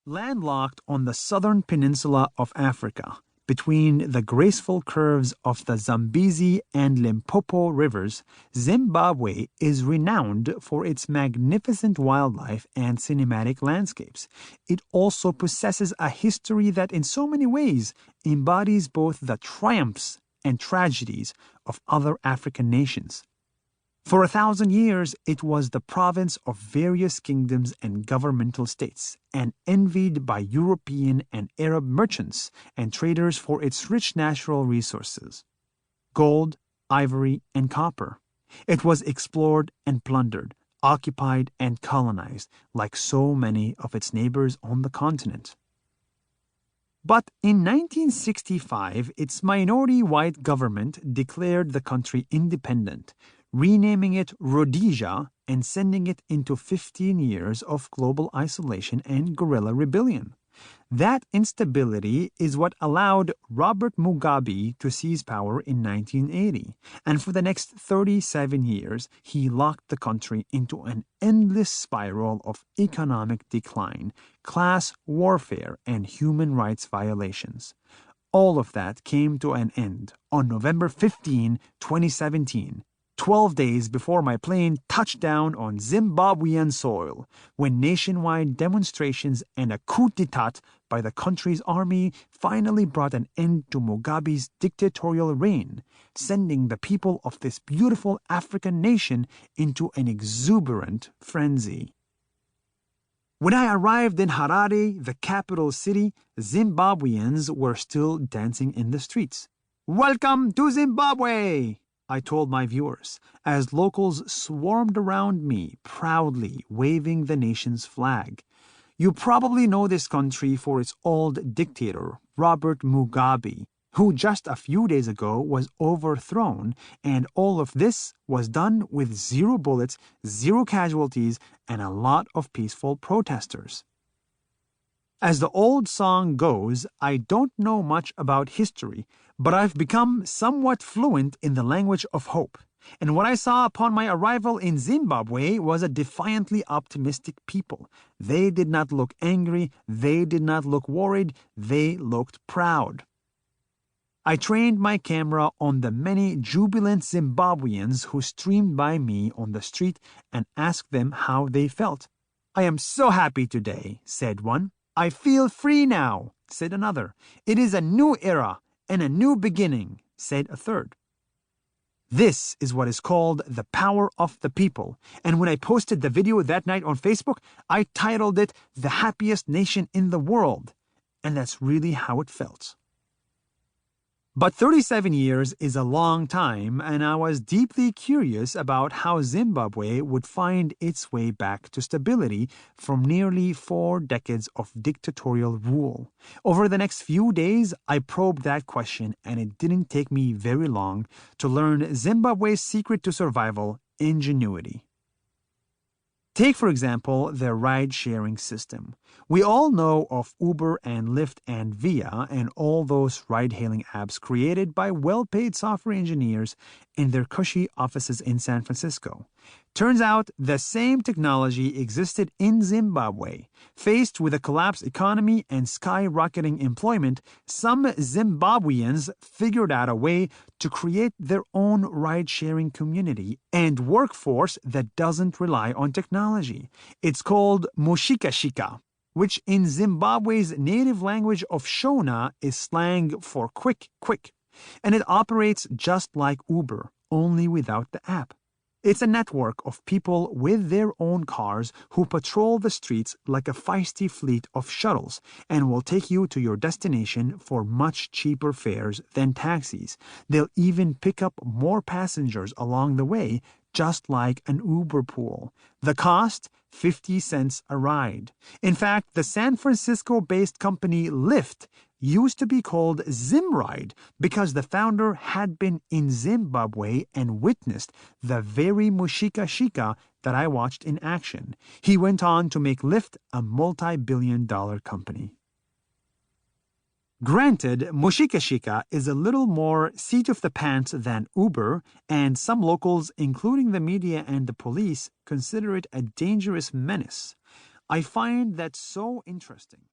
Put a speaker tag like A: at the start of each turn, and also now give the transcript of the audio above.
A: Landlocked on the southern peninsula of Africa, between the graceful curves of the Zambezi and Limpopo rivers, Zimbabwe is renowned for its magnificent wildlife and cinematic landscapes. It also possesses a history that in so many ways embodies both the triumphs and tragedies of other African nations. For 1,000 years, it was the province of various kingdoms and governmental states, and envied by European and Arab merchants and traders for its rich natural resources: gold, ivory, and copper. It was explored and plundered, occupied and colonized, like so many of its neighbors on the continent. But in 1965, its minority white government declared the country independent, renaming it Rhodesia and sending it into 15 years of global isolation and guerrilla rebellion. That instability is what allowed Robert Mugabe to seize power in 1980, and for the next 37 years he locked the country into an endless spiral of economic decline, class warfare, and human rights violations. All of that came to an end on November 15, 2017, 12 days before my plane touched down on Zimbabwean soil, when nationwide demonstrations and a coup d'etat by the country's army finally brought an end to Mugabe's dictatorial reign, sending the people of this beautiful African nation into an exuberant frenzy. When I arrived in Harare, the capital city, Zimbabweans were still dancing in the streets. "Welcome to Zimbabwe!" I told my viewers, as locals swarmed around me, proudly waving the nation's flag. You probably know this country for its old dictator, Robert Mugabe, who just a few days ago was overthrown, and all of this was done with 0 bullets, 0 casualties, and a lot of peaceful protesters. As the old song goes, I don't know much about history, but I've become somewhat fluent in the language of hope. And what I saw upon my arrival in Zimbabwe was a defiantly optimistic people. They did not look angry, they did not look worried, they looked proud. I trained my camera on the many jubilant Zimbabweans who streamed by me on the street and asked them how they felt. "I am so happy today," said one. "I feel free now," said another. "It is a new era and a new beginning," said a third. This is what is called the power of the people, and when I posted the video that night on Facebook, I titled it "The Happiest Nation in the World," and that's really how it felt. But 37 years is a long time, and I was deeply curious about how Zimbabwe would find its way back to stability from nearly 4 decades of dictatorial rule. Over the next few days, I probed that question, and it didn't take me very long to learn Zimbabwe's secret to survival: ingenuity. Take, for example, their ride-sharing system. We all know of Uber and Lyft and Via and all those ride-hailing apps created by well-paid software engineers in their cushy offices in San Francisco. Turns out the same technology existed in Zimbabwe. Faced with a collapsed economy and skyrocketing employment, some Zimbabweans figured out a way to create their own ride-sharing community and workforce that doesn't rely on technology. It's called Mushikashika, which in Zimbabwe's native language of Shona is slang for quick. And it operates just like Uber, only without the app. It's a network of people with their own cars who patrol the streets like a feisty fleet of shuttles and will take you to your destination for much cheaper fares than taxis. They'll even pick up more passengers along the way, just like an Uber pool. The cost? 50 cents a ride. In fact, the San Francisco-based company Lyft used to be called Zimride because the founder had been in Zimbabwe and witnessed the very Mushikashika that I watched in action. He went on to make Lyft a multi-billion-dollar company. Granted, Mushikashika is a little more seat of the pants than Uber, and some locals, including the media and the police, consider it a dangerous menace. I find that so interesting.